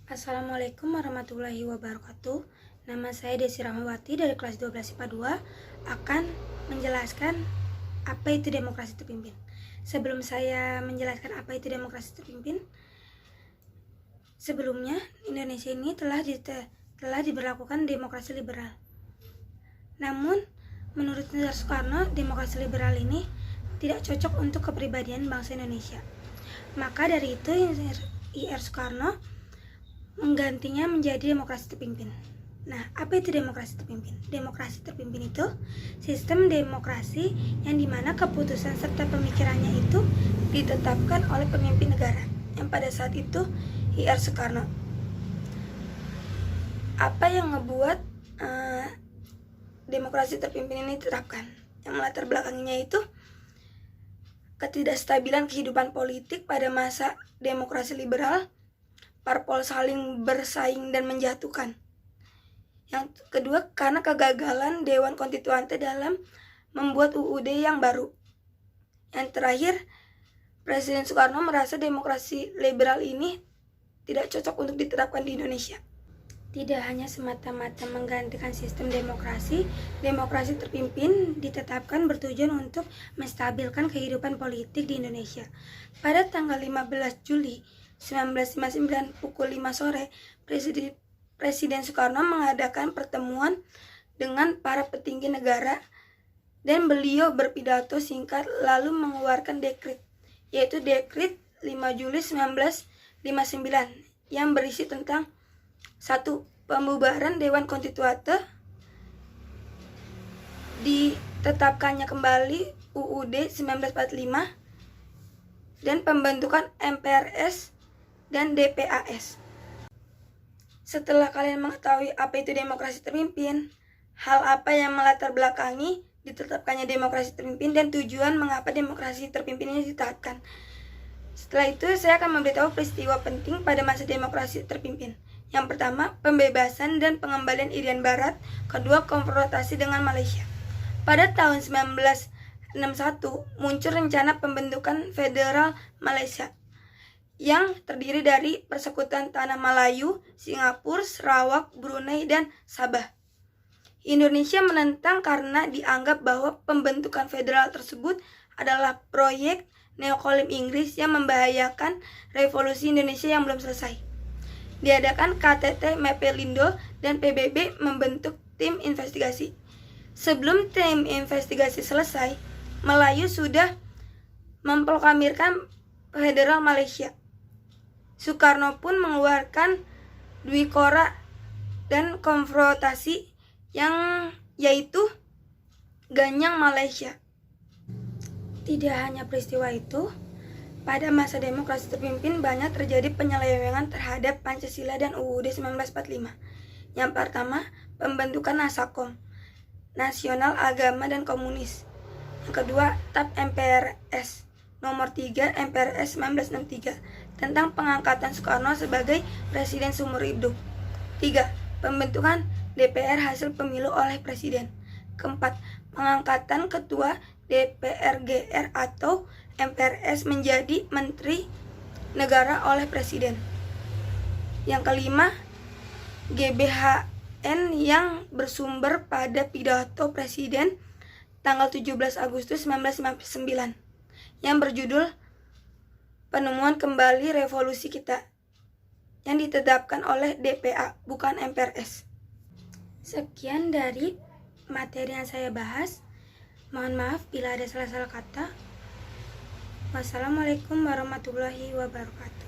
Assalamualaikum warahmatullahi wabarakatuh. Nama saya Desi Rahmawati dari kelas 12 IPA 2 akan menjelaskan apa itu demokrasi terpimpin. Sebelum saya menjelaskan apa itu demokrasi terpimpin, sebelumnya Indonesia ini telah diberlakukan demokrasi liberal. Namun, menurut Nazar Soekarno, demokrasi liberal ini tidak cocok untuk kepribadian bangsa Indonesia. Maka dari itu, Ir Soekarno menggantinya menjadi demokrasi terpimpin. Nah, apa itu demokrasi terpimpin? Demokrasi terpimpin itu sistem demokrasi yang dimana keputusan serta pemikirannya itu ditetapkan oleh pemimpin negara yang pada saat itu Ir Soekarno. Apa yang ngebuat demokrasi terpimpin ini ditetapkan? Yang melatar belakangnya itu ketidakstabilan kehidupan politik pada masa demokrasi liberal, parpol saling bersaing dan menjatuhkan. Yang kedua, karena kegagalan Dewan Konstituante dalam membuat UUD yang baru. Yang terakhir, Presiden Soekarno merasa demokrasi liberal ini tidak cocok untuk diterapkan di Indonesia. Tidak hanya semata-mata menggantikan sistem demokrasi, demokrasi terpimpin ditetapkan bertujuan untuk menstabilkan kehidupan politik di Indonesia. Pada tanggal 15 Juli 1959 pukul 5 sore, Presiden Soekarno mengadakan pertemuan dengan para petinggi negara dan beliau berpidato singkat lalu mengeluarkan dekret, yaitu Dekret 5 Juli 1959 yang berisi tentang 1. Pembubaran Dewan Konstituante, ditetapkannya kembali UUD 1945, dan pembentukan MPRS dan DPAS. Setelah kalian mengetahui apa itu demokrasi terpimpin, hal apa yang melatar belakangi ditetapkannya demokrasi terpimpin, dan tujuan mengapa demokrasi terpimpin ini ditetapkan. Setelah itu, saya akan memberitahu peristiwa penting pada masa demokrasi terpimpin. Yang pertama, pembebasan dan pengembalian Irian Barat. Kedua, konfrontasi dengan Malaysia. Pada tahun 1961, muncul rencana pembentukan Federal Malaysia yang terdiri dari Persekutuan Tanah Melayu, Singapura, Sarawak, Brunei, dan Sabah. Indonesia menentang karena dianggap bahwa pembentukan federal tersebut adalah proyek neokolonial Inggris yang membahayakan revolusi Indonesia yang belum selesai. Diadakan KTT Mapelindo dan PBB membentuk tim investigasi. Sebelum tim investigasi selesai, Melayu sudah memproklamirkan Federal Malaysia. Soekarno pun mengeluarkan Dwi Kora dan konfrontasi yang yaitu Ganyang Malaysia. Tidak hanya peristiwa itu, pada masa demokrasi terpimpin banyak terjadi penyelewengan terhadap Pancasila dan UUD 1945. Yang pertama, pembentukan Nasakom, Nasional Agama dan Komunis. Yang kedua, TAP MPRS. Nomor 3, MPRS 1963 tentang pengangkatan Soekarno sebagai Presiden seumur hidup. 3. Pembentukan DPR hasil pemilu oleh Presiden. Keempat, pengangkatan Ketua DPR-GR atau MPRS menjadi Menteri Negara oleh Presiden. Yang kelima, GBHN yang bersumber pada pidato Presiden tanggal 17 Agustus 1959 yang berjudul Penemuan Kembali Revolusi Kita yang ditetapkan oleh DPA, bukan MPRS. Sekian dari materi yang saya bahas. Mohon maaf bila ada salah-salah kata. Wassalamualaikum warahmatullahi wabarakatuh.